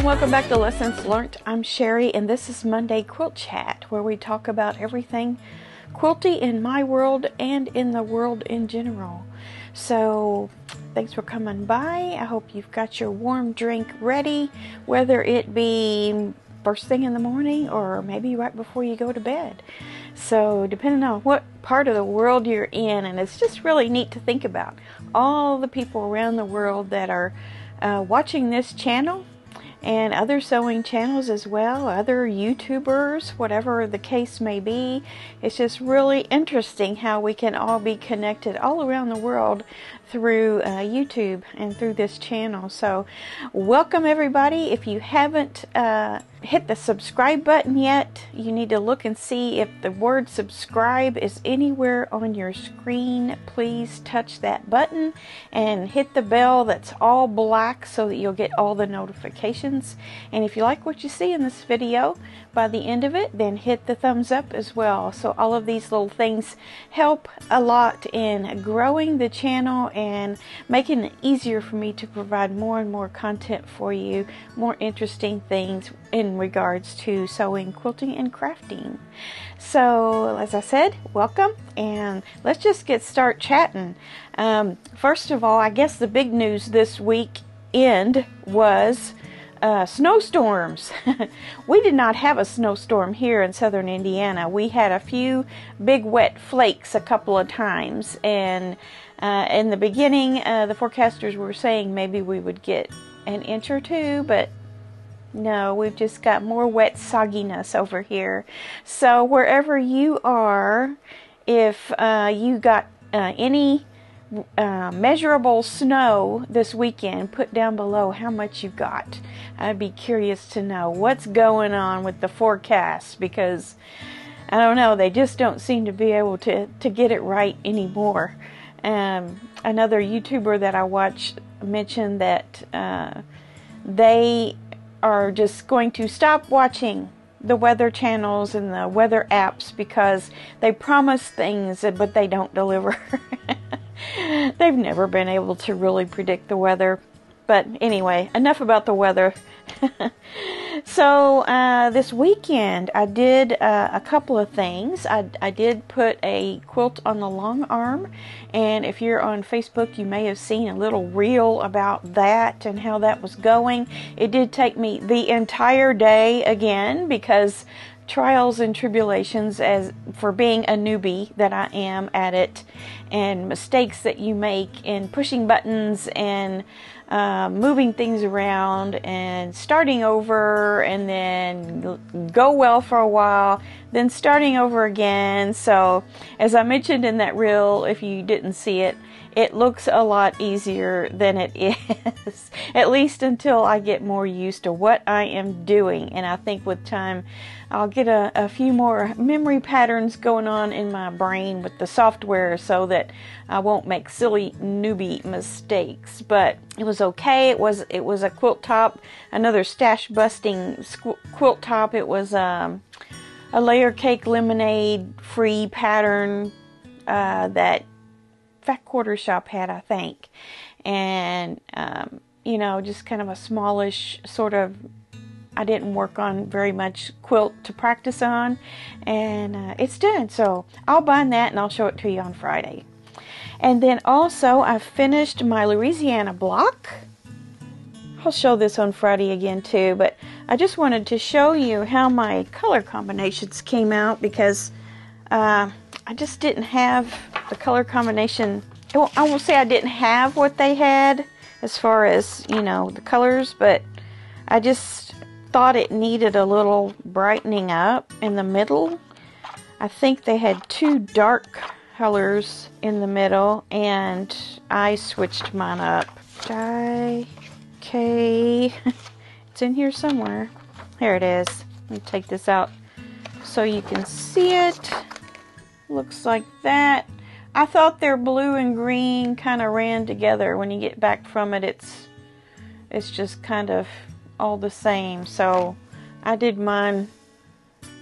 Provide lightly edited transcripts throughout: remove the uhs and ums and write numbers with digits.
welcome back to Lessons Learned. I'm Sherry, and this is Monday Quilt Chat, where we talk about everything quilty in my world and in the world in general. So, thanks for coming by. I hope you've got your warm drink ready, whether it be first thing in the morning or maybe right before you go to bed. So, depending on what part of the world you're in, and it's just really neat to think about all the people around the world that are watching this channel and other sewing channels as well, other YouTubers, whatever the case may be. It's just really interesting how we can all be connected all around the world through YouTube and through this channel. So welcome everybody. If you haven't hit the subscribe button yet, you need to look and see if the word subscribe is anywhere on your screen. Please touch that button and hit the bell that's all black so that you'll get all the notifications. And if you like what you see in this video, by the end of it, then hit the thumbs up as well. So all of these little things help a lot in growing the channel and making it easier for me to provide more and more content for you, more interesting things in regards to sewing, quilting, and crafting. So as I said, welcome, and let's just start chatting. First of all, I guess the big news this weekend was snowstorms. We did not have a snowstorm here in southern Indiana. We had a few big wet flakes a couple of times, and in the beginning the forecasters were saying maybe we would get an inch or two, but no, we've just got more wet sogginess over here. So wherever you are, if you got any measurable snow this weekend, put down below how much you got. I'd be curious to know what's going on with the forecast, because I don't know, they just don't seem to be able to get it right anymore. Another YouTuber that I watch mentioned that they are just going to stop watching the weather channels and the weather apps because they promise things but they don't deliver. They've never been able to really predict the weather. But anyway, enough about the weather. So this weekend I did a couple of things. I did put a quilt on the long arm, and if you're on Facebook you may have seen a little reel about that and how that was going. It did take me the entire day again, because trials and tribulations as for being a newbie that I am at it, and mistakes that you make in pushing buttons and moving things around and starting over, and then go well for a while, then starting over again. So as I mentioned in that reel, if you didn't see it, it looks a lot easier than it is, at least until I get more used to what I am doing. And I think with time I'll get a few more memory patterns going on in my brain with the software so that I won't make silly newbie mistakes. But it was okay. It was a quilt top, another stash busting quilt top. It was a layer cake lemonade free pattern that Fat Quarter Shop had, I think. And you know, just kind of a smallish sort of, I didn't work on very much quilt to practice on, and it's done. So I'll bind that and I'll show it to you on Friday. And then also I finished my Louisiana block. I'll show this on Friday again too, but I just wanted to show you how my color combinations came out, because I just didn't have the color combination. Well, I won't say I didn't have what they had as far as, you know, the colors, but I just thought it needed a little brightening up in the middle. I think they had two dark colors in the middle, and I switched mine up. Okay, it's in here somewhere. Here it is. Let me take this out so you can see it. Looks like that. I thought their blue and green kind of ran together. When you get back from it, it's just kind of all the same. So I did mine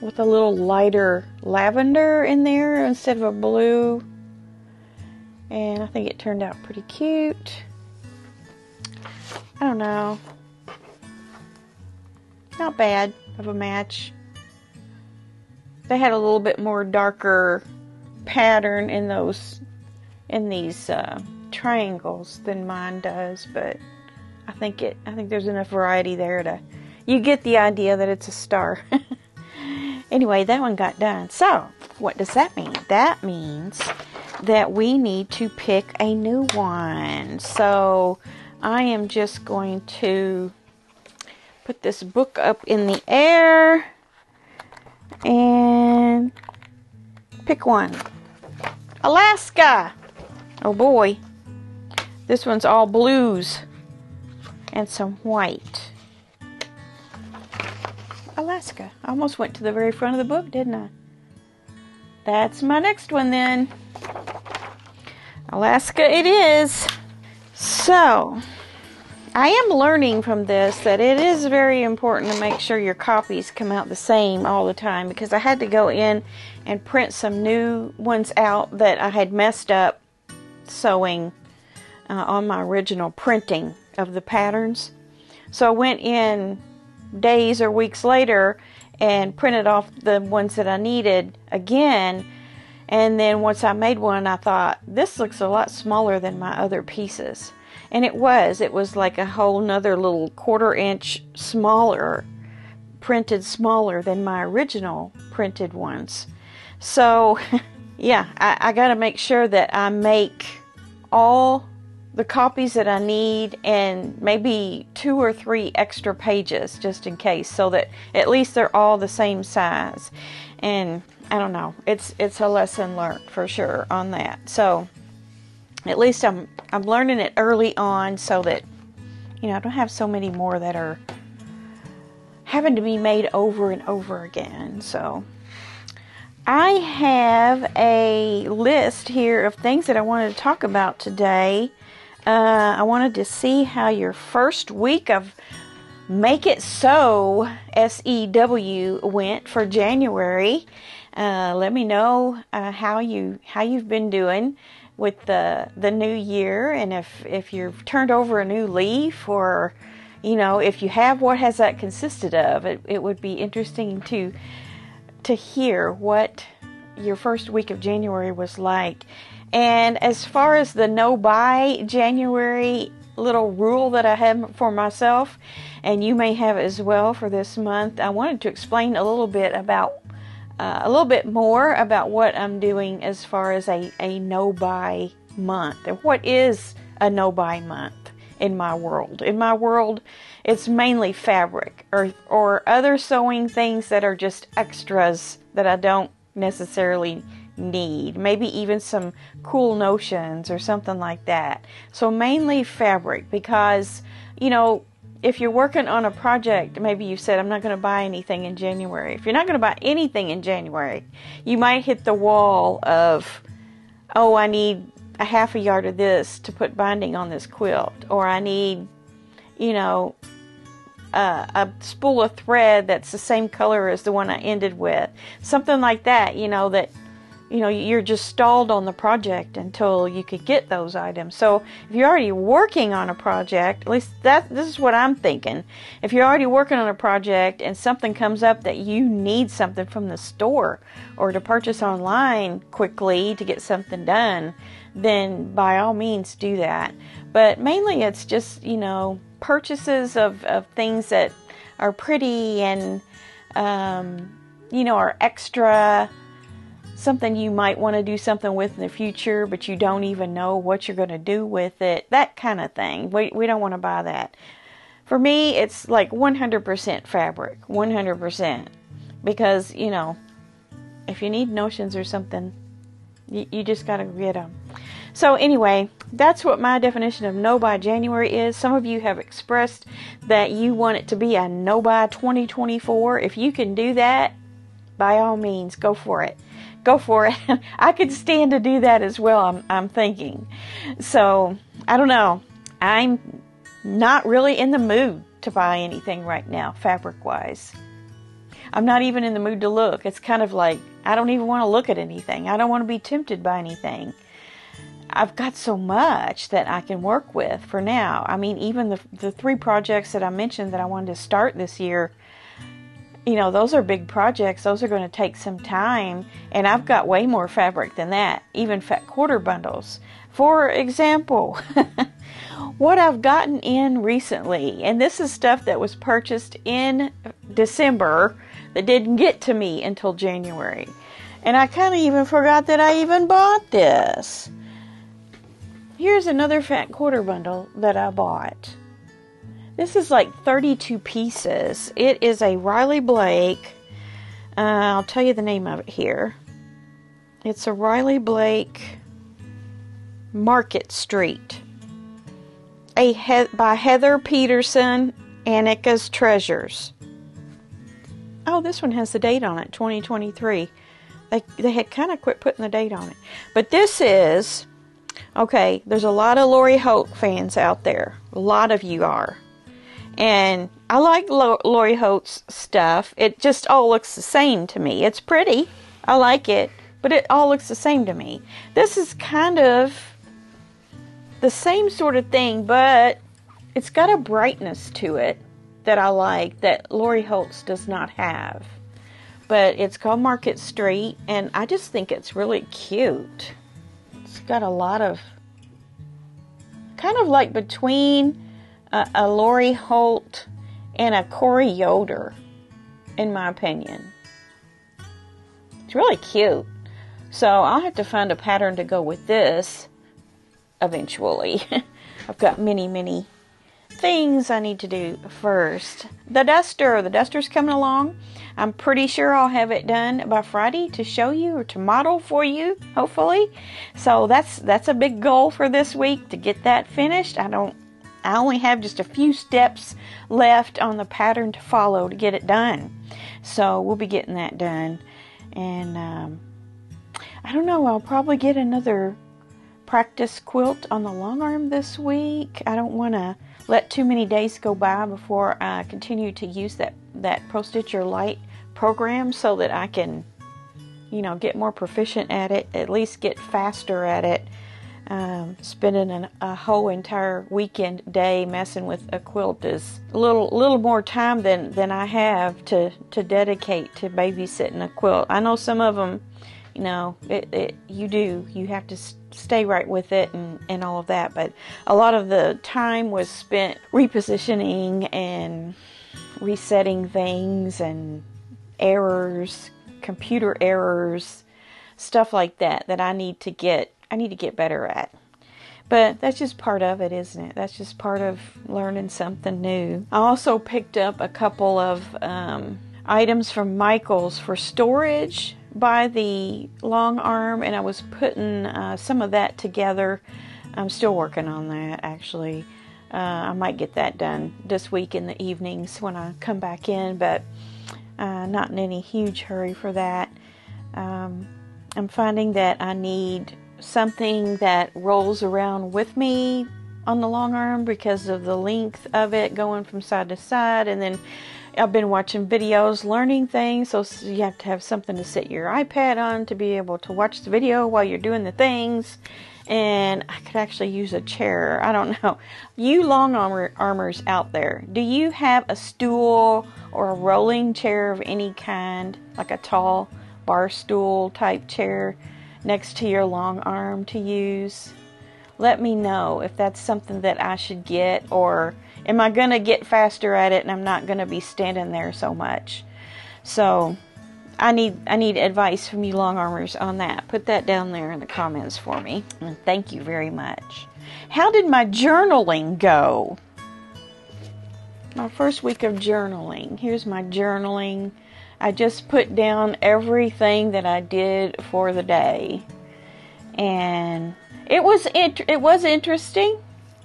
with a little lighter lavender in there instead of a blue, and I think it turned out pretty cute. I don't know. not bad of a match. They had a little bit more darker pattern in these triangles than mine does, but I think there's enough variety there to you get the idea that it's a star. Anyway, that one got done. So, what does that mean? That means that we need to pick a new one. So, I am just going to put this book up in the air and pick one. Alaska! Oh boy. This one's all blues and some white. Alaska. I almost went to the very front of the book, didn't I? That's my next one then. Alaska it is. So, I am learning from this that it is very important to make sure your copies come out the same all the time, because I had to go in and print some new ones out that I had messed up sewing on my original printing of the patterns. So I went in days or weeks later and printed off the ones that I needed again, and then once I made one, I thought, this looks a lot smaller than my other pieces. And it was like a whole nother little 1/4 inch smaller, printed smaller than my original printed ones. So, yeah, I got to make sure that I make all the copies that I need and maybe 2 or 3 extra pages just in case, so that at least they're all the same size. And I don't know, it's a lesson learned for sure on that. So at least I'm learning it early on, so that, you know, I don't have so many more that are having to be made over and over again. So I have a list here of things that I wanted to talk about today. I wanted to see how your first week of Make It Sew, SEW, went for January. Let me know how you've been doing with the new year, and if you've turned over a new leaf, or, you know, if you have, what has that consisted of? It would be interesting to hear what your first week of January was like. And as far as the no buy January little rule that I have for myself, and you may have as well for this month, I wanted to explain a little bit more about what I'm doing as far as a no-buy month. And what is a no-buy month in my world? In my world, it's mainly fabric or other sewing things that are just extras that I don't necessarily need. Maybe even some cool notions or something like that. So mainly fabric, because, you know, if you're working on a project, maybe you said, I'm not going to buy anything in January. If you're not going to buy anything in January, you might hit the wall of, oh, I need a 1/2 yard of this to put binding on this quilt. Or I need, you know, a spool of thread that's the same color as the one I ended with. Something like that, you know, that, you know, you're just stalled on the project until you could get those items. So if you're already working on a project, at least this is what I'm thinking. If you're already working on a project and something comes up that you need something from the store or to purchase online quickly to get something done, then by all means do that. But mainly it's just, you know, purchases of things that are pretty and, you know, are extra. Something you might want to do something with in the future, but you don't even know what you're going to do with it. That kind of thing. We don't want to buy that. For me, it's like 100% fabric. 100%. Because, you know, if you need notions or something, you just got to get them. So anyway, that's what my definition of no buy January is. Some of you have expressed that you want it to be a no buy 2024. If you can do that, by all means, go for it. Go for it. I could stand to do that as well, I'm thinking. So, I don't know. I'm not really in the mood to buy anything right now, fabric-wise. I'm not even in the mood to look. It's kind of like, I don't even want to look at anything. I don't want to be tempted by anything. I've got so much that I can work with for now. I mean, even the 3 projects that I mentioned that I wanted to start this year, you know, those are big projects. Those are going to take some time, and I've got way more fabric than that, even fat quarter bundles. For example, what I've gotten in recently, and this is stuff that was purchased in December that didn't get to me until January. And I kind of even forgot that I even bought this. Here's another fat quarter bundle that I bought. This is like 32 pieces. It is a Riley Blake. I'll tell you the name of it here. It's a Riley Blake Market Street. By Heather Peterson, Annika's Treasures. Oh, this one has the date on it, 2023. They had kind of quit putting the date on it. But this is, okay, there's a lot of Lori Holt fans out there. A lot of you are. And I like Lori Holt's stuff. It just all looks the same to me. It's pretty. I like it. But it all looks the same to me. This is kind of the same sort of thing, but it's got a brightness to it that I like that Lori Holt's does not have. But it's called Market Street, and I just think it's really cute. It's got a lot of, kind of like between a Lori Holt and a Corey Yoder, in my opinion. It's really cute. So I'll have to find a pattern to go with this eventually. I've got many things I need to do first. The duster's coming along. I'm pretty sure I'll have it done by Friday to show you or to model for you, hopefully. So that's a big goal for this week, to get that finished. I only have just a few steps left on the pattern to follow to get it done. So we'll be getting that done. And I don't know, I'll probably get another practice quilt on the long arm this week. I don't want to let too many days go by before I continue to use that Pro Stitcher Lite program so that I can, you know, get more proficient at it, at least get faster at it. Spending a whole entire weekend day messing with a quilt is a little more time than I have to dedicate to babysitting a quilt. I know some of them, you know, you have to stay right with it and all of that, but a lot of the time was spent repositioning and resetting things and errors, computer errors, stuff like that I need to get better at. But that's just part of it, isn't it? That's just part of learning something new. I also picked up a couple of items from Michael's for storage by the long arm, and I was putting some of that together. I'm still working on that, actually. I might get that done this week in the evenings when I come back in, but not in any huge hurry for that. I'm finding that I need something that rolls around with me on the long arm because of the length of it going from side to side, and then I've been watching videos, learning things, so you have to have something to sit your iPad on to be able to watch the video while you're doing the things. And I could actually use a chair. I don't know. You long armers out there, do you have a stool or a rolling chair of any kind, like a tall bar stool type chair next to your long arm to use? Let me know if that's something that I should get, or am I going to get faster at it and I'm not going to be standing there so much? So I need advice from you long armers on that. Put that down there in the comments for me. And thank you very much. How did my journaling go? My first week of journaling. Here's my journaling. I just put down everything that I did for the day. And it was interesting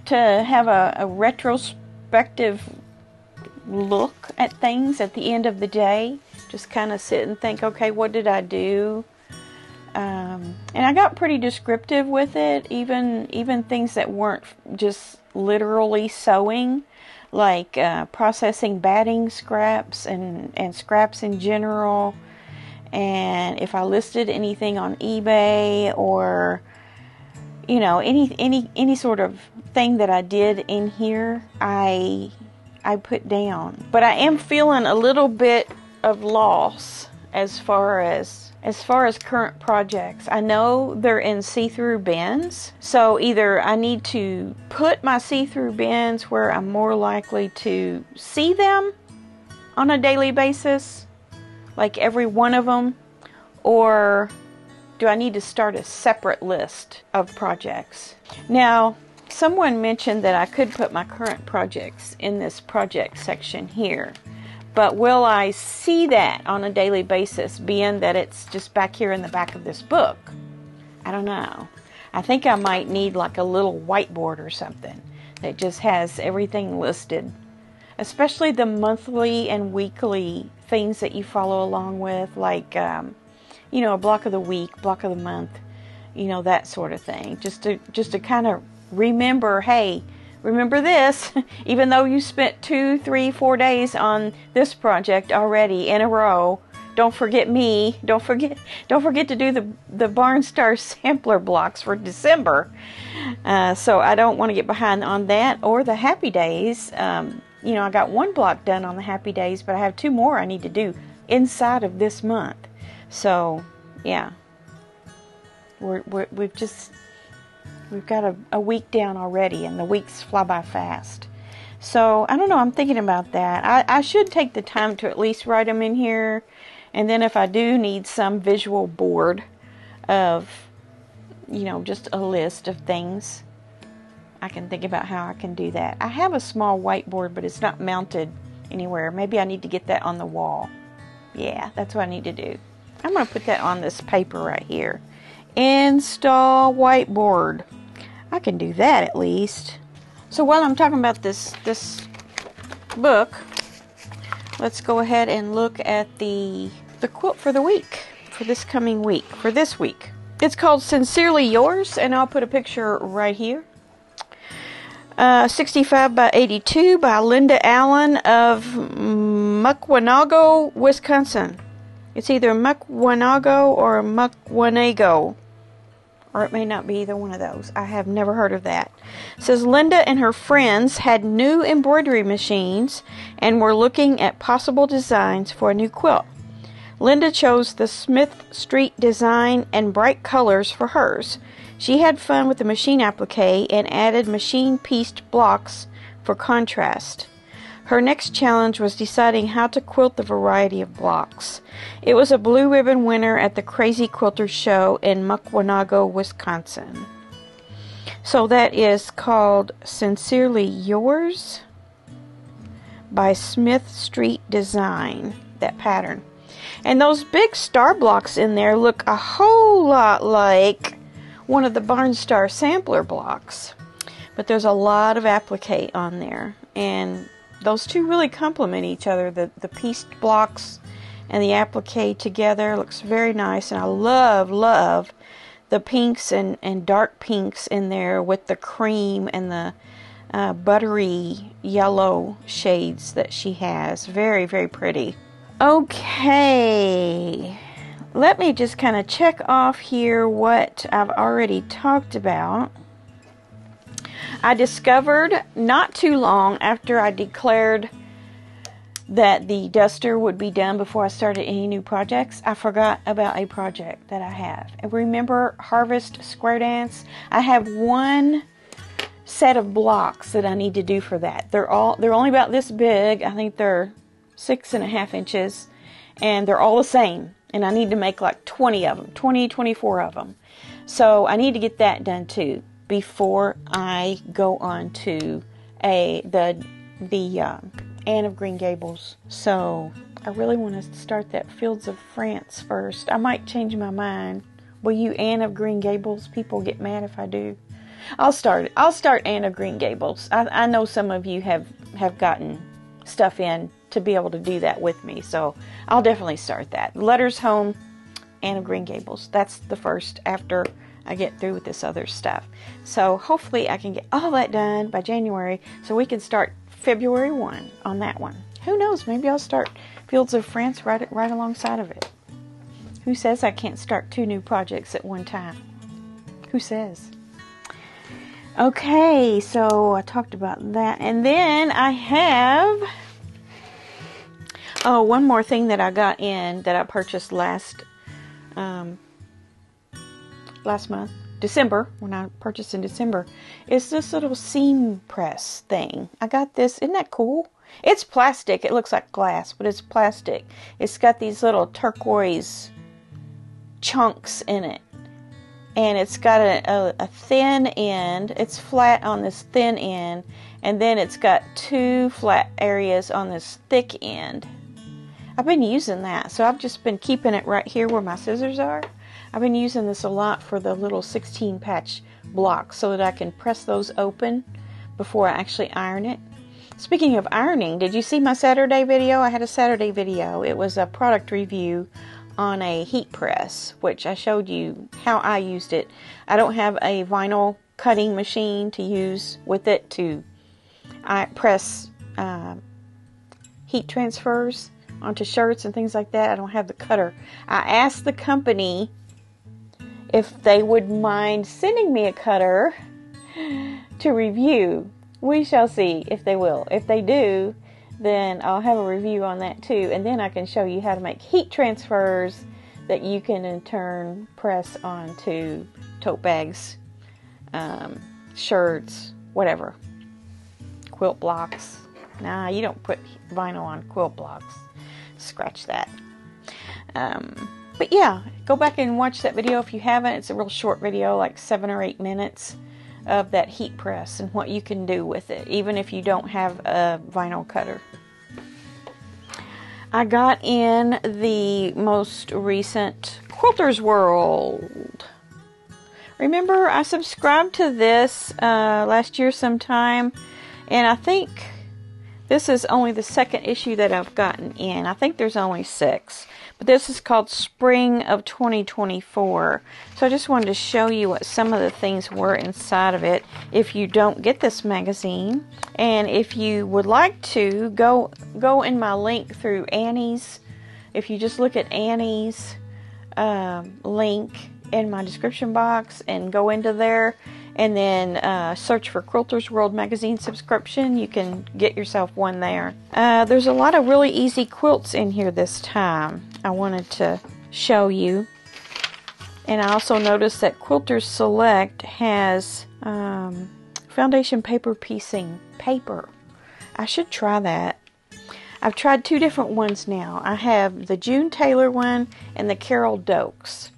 to have a retrospective look at things at the end of the day. Just kind of sit and think, okay, what did I do? And I got pretty descriptive with it, even things that weren't just literally sewing, like processing batting scraps and scraps in general. And if I listed anything on eBay, or you know, any sort of thing that I did in here, I put down. But I am feeling a little bit of loss as far as current projects. I know they're in see-through bins, so either I need to put my see-through bins where I'm more likely to see them on a daily basis, like every one of them, or do I need to start a separate list of projects? Now, someone mentioned that I could put my current projects in this project section here. But will I see that on a daily basis, being that it's just back here in the back of this book? I don't know. I think I might need like a little whiteboard or something that just has everything listed, especially the monthly and weekly things that you follow along with, like, you know, a block of the week, block of the month, you know, that sort of thing. Just to kind of remember, hey, remember this, even though you spent 2, 3, 4 days on this project already in a row, don't forget me. Don't forget to do the Barnstar sampler blocks for December. So I don't want to get behind on that, or the Happy Days. You know, I got 1 block done on the Happy Days, but I have 2 more I need to do inside of this month. So yeah, we've got a week down already, and the weeks fly by fast. So, I don't know, I'm thinking about that. I should take the time to at least write them in here. And then if I do need some visual board of, you know, just a list of things, I can think about how I can do that. I have a small whiteboard, but it's not mounted anywhere. Maybe I need to get that on the wall. Yeah, that's what I need to do. I'm going to put that on this paper right here. Install whiteboard. I can do that at least. So while I'm talking about this book, let's go ahead and look at the quilt for the week, for this coming week, for this week. It's called Sincerely Yours, and I'll put a picture right here. 65 by 82 by Linda Allen of Mukwanago, Wisconsin. It's either Mukwanago or Mukwanago, or it may not be either one of those. I have never heard of that. It says Linda and her friends had new embroidery machines and were looking at possible designs for a new quilt. Linda chose the Smith Street design and bright colors for hers. She had fun with the machine applique and added machine-pieced blocks for contrast. Her next challenge was deciding how to quilt the variety of blocks. It was a blue ribbon winner at the Crazy Quilter Show in Mukwanago, Wisconsin. So that is called Sincerely Yours by Smith Street Design, that pattern. And those big star blocks in there look a whole lot like one of the Barnstar sampler blocks. But there's a lot of applique on there, and those two really complement each other. The pieced blocks and the applique together looks very nice, and I love the pinks and dark pinks in there with the cream and the buttery yellow shades that she has. Very, very pretty. Okay, let me just kind of check off here what I've already talked about. I discovered not too long after I declared that the duster would be done before I started any new projects, I forgot about a project that I have. And remember Harvest Square Dance? I have 1 set of blocks that I need to do for that. They're only about this big. I think they're 6.5 inches, and they're all the same. And I need to make like 20 of them, 24 of them. So I need to get that done too before I go on to the Anne of Green Gables. So I really want to start that Fields of France first. I might change my mind. Will you Anne of Green Gables? People get mad if I do. I'll start Anne of Green Gables. I know some of you have gotten stuff in to be able to do that with me, so I'll definitely start that. Letters Home, Anne of Green Gables. That's the first after I get through with this other stuff. So hopefully I can get all that done by January so we can start February 1 on that one. Who knows, maybe I'll start Fields of France right alongside of it. Who says I can't start 2 new projects at one time? Who says? Okay, so I talked about that. And then I have Oh, one more thing that I got in that I purchased last month, December, when I purchased in December, is this little seam press thing. I got this. Isn't that cool? It's plastic. It looks like glass, but it's plastic. It's got these little turquoise chunks in it. And it's got a thin end. It's flat on this thin end. And then it's got two flat areas on this thick end. I've been using that. So I've just been keeping it right here where my scissors are. I've been using this a lot for the little 16 patch blocks so that I can press those open before I actually iron it. Speaking of ironing, did you see my Saturday video? I had a Saturday video. It was a product review on a heat press, which I showed you how I used it. I don't have a vinyl cutting machine to use with it to press heat transfers onto shirts and things like that. I don't have the cutter. I asked the company if they would mind sending me a cutter to review. We shall see if they will. If they do, then I'll have a review on that too, and then I can show you how to make heat transfers that you can in turn press onto tote bags, shirts, whatever. Quilt blocks. Nah, you don't put vinyl on quilt blocks. Scratch that. But yeah, go back and watch that video if you haven't. It's a real short video, like 7 or 8 minutes of that heat press and what you can do with it, even if you don't have a vinyl cutter. I got in the most recent Quilter's World. Remember, I subscribed to this last year sometime, and I think this is only the second issue that I've gotten in. I think there's only 6. But this is called Spring of 2024. So I just wanted to show you what some of the things were inside of it if you don't get this magazine. And if you would like to, go in my link through Annie's. If you just look at Annie's link in my description box and go into there and then search for Quilter's World magazine subscription, you can get yourself one there. There's a lot of really easy quilts in here this time. I wanted to show you. And I also noticed that Quilters Select has foundation paper piecing paper. I should try that. I've tried 2 different ones now. I have the June Taylor one and the Carol Dokes.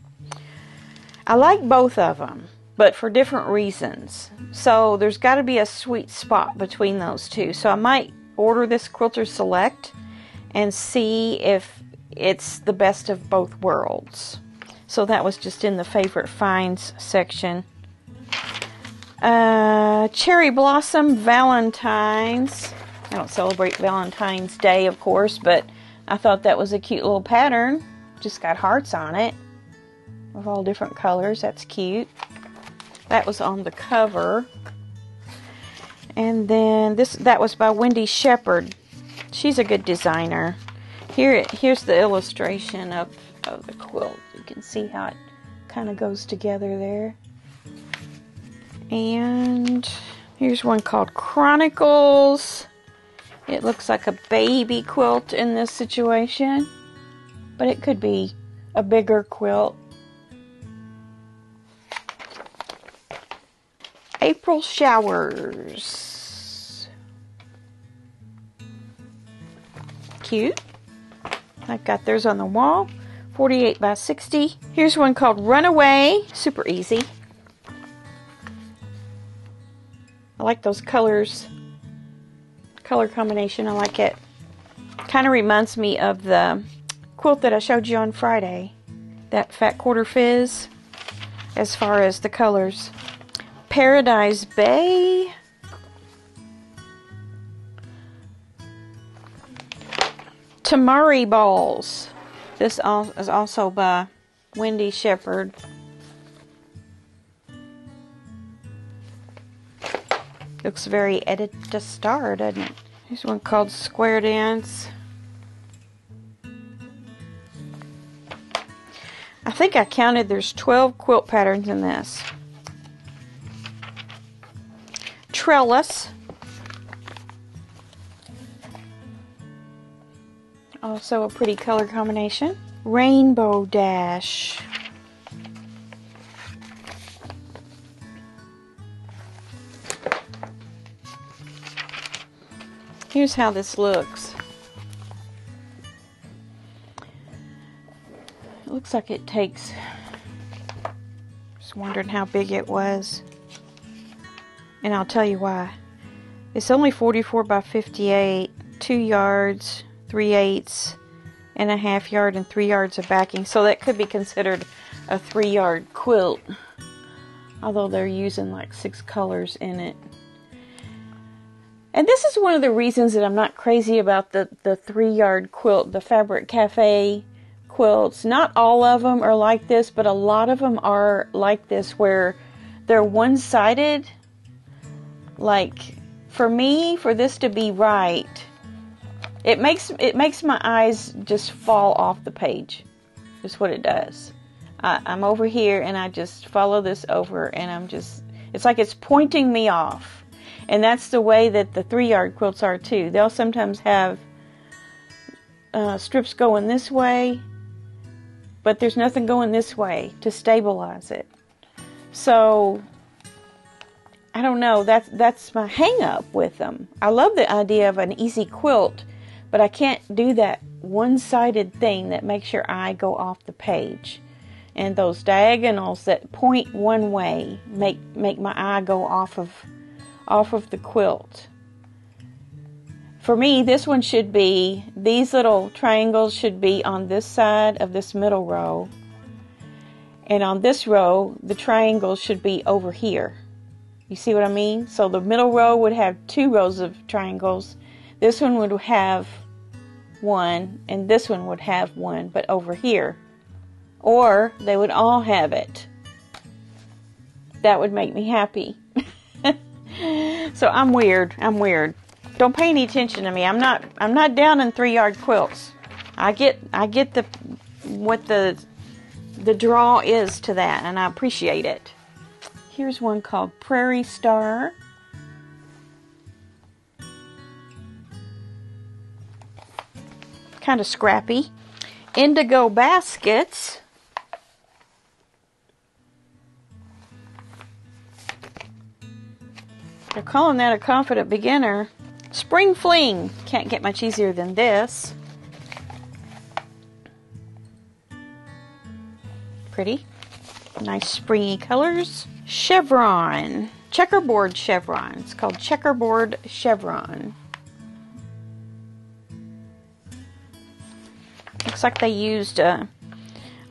I like both of them, but for different reasons. So there's got to be a sweet spot between those two. So I might order this Quilter Select and see if it's the best of both worlds. So that was just in the favorite finds section. Cherry Blossom Valentine's. I don't celebrate Valentine's Day, of course, but I thought that was a cute little pattern. Just got hearts on it of all different colors. That's cute. That was on the cover. And then that was by Wendy Shepherd. She's a good designer. Here's the illustration of the quilt. You can see how it kind of goes together there. And here's one called Chronicles. It looks like a baby quilt in this situation, but it could be a bigger quilt. April Showers. Cute. I've got theirs on the wall. 48 by 60. Here's one called Runaway. Super easy. I like those colors. Color combination, I like it. Kind of reminds me of the quilt that I showed you on Friday. That Fat Quarter Fizz. As far as the colors. Paradise Bay. Tamari Balls. This is also by Wendy Shepherd. Looks very Edit to Star, doesn't it? Here's one called Square Dance. I think I counted there's 12 quilt patterns in this. Trellis. Also a pretty color combination. Rainbow Dash. Here's how this looks. It looks like it takes, just wondering how big it was. And I'll tell you why. It's only 44 by 58, 2 yards, 3/8 and a half yard, and 3 yards of backing. So that could be considered a 3-yard quilt. Although they're using like 6 colors in it. And this is one of the reasons that I'm not crazy about the 3-yard quilt, the Fabric Cafe quilts. Not all of them are like this, but a lot of them are like this, where they're one-sided. Like, for me, for this to be right, it makes my eyes just fall off the page. That's what it does. I'm over here and I just follow this over, and it's like it's pointing me off. And that's the way that the 3-yard quilts are too. They'll sometimes have strips going this way, but there's nothing going this way to stabilize it. So, I don't know, that's my hang up with them. I love the idea of an easy quilt, but I can't do that one-sided thing that makes your eye go off the page. And those diagonals that point one way make my eye go off of the quilt. For me, this one should be, these little triangles should be on this side of this middle row. And on this row, the triangles should be over here. You see what I mean? So the middle row would have 2 rows of triangles. This one would have 1, and this one would have 1, but over here. Or they would all have it. That would make me happy. So I'm weird. Don't pay any attention to me. I'm not down in 3-yard quilts. I get what the draw is to that, and I appreciate it. Here's one called Prairie Star. Kind of scrappy. Indigo Baskets. They're calling that a confident beginner. Spring Fling. Can't get much easier than this. Pretty. Nice springy colors. Chevron. Checkerboard chevron. It's called Checkerboard Chevron. Looks like they used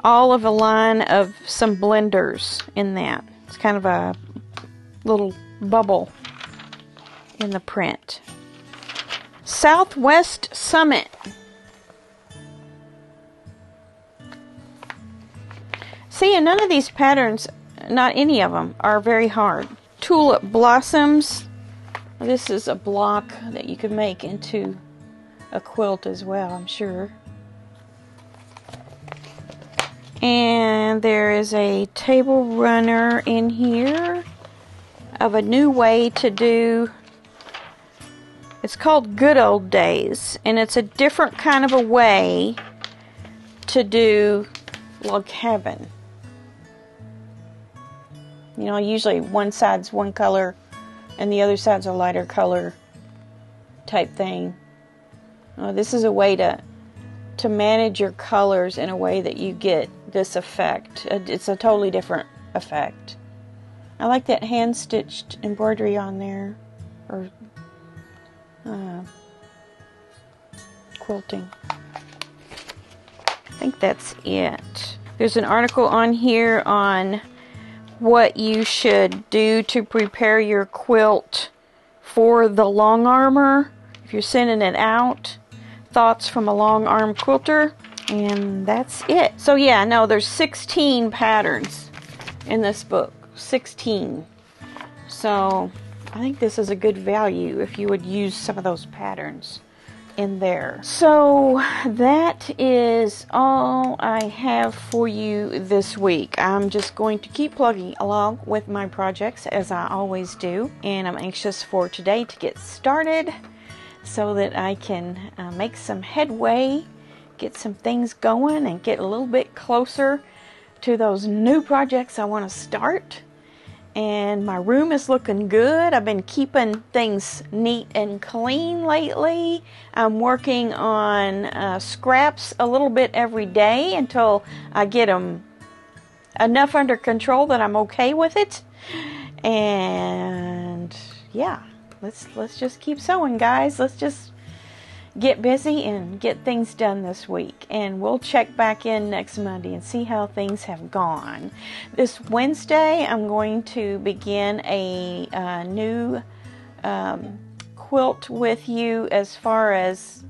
all of a line of some blenders in that. It's kind of a little bubble in the print. Southwest Summit. See, and none of these patterns, not any of them, are very hard. Tulip Blossoms. This is a block that you could make into a quilt as well, I'm sure. And there is a table runner in here of a new way to do. It's called Good Old Days, and it's a different kind of a way to do log cabin. You know, usually one side's one color and the other side's a lighter color type thing. This is a way to manage your colors in a way that you get this effect. It's a totally different effect. I like that hand-stitched embroidery on there, or quilting. I think that's it. There's an article on here on what you should do to prepare your quilt for the long armor if you're sending it out. Thoughts from a long arm quilter, and that's it. So yeah, no, there's 16 patterns in this book. 16. So I think this is a good value if you would use some of those patterns in there. So that is all I have for you this week. I'm just going to keep plugging along with my projects as I always do, and I'm anxious for today to get started so that I can make some headway get some things going and get a little bit closer to those new projects I want to start. And my room is looking good. I've been keeping things neat and clean lately. I'm working on scraps a little bit every day until I get them enough under control that I'm okay with it. And yeah, let's just keep sewing, guys. Let's just get busy and get things done this week, and we'll check back in next Monday and see how things have gone. This Wednesday I'm going to begin a new quilt with you as far as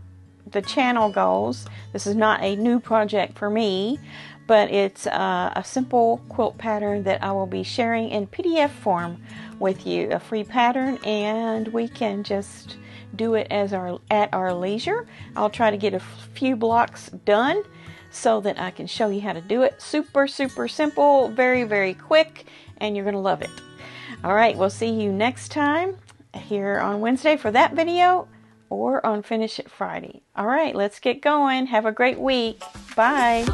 the channel goes. This is not a new project for me, but it's a simple quilt pattern that I will be sharing in PDF form with you, a free pattern, and we can just do it at our leisure. I'll try to get a few blocks done so that I can show you how to do it. Super simple, very quick, and you're gonna love it. All right, we'll see you next time here on Wednesday for that video, or on Finish It Friday. All right, let's get going. Have a great week. Bye.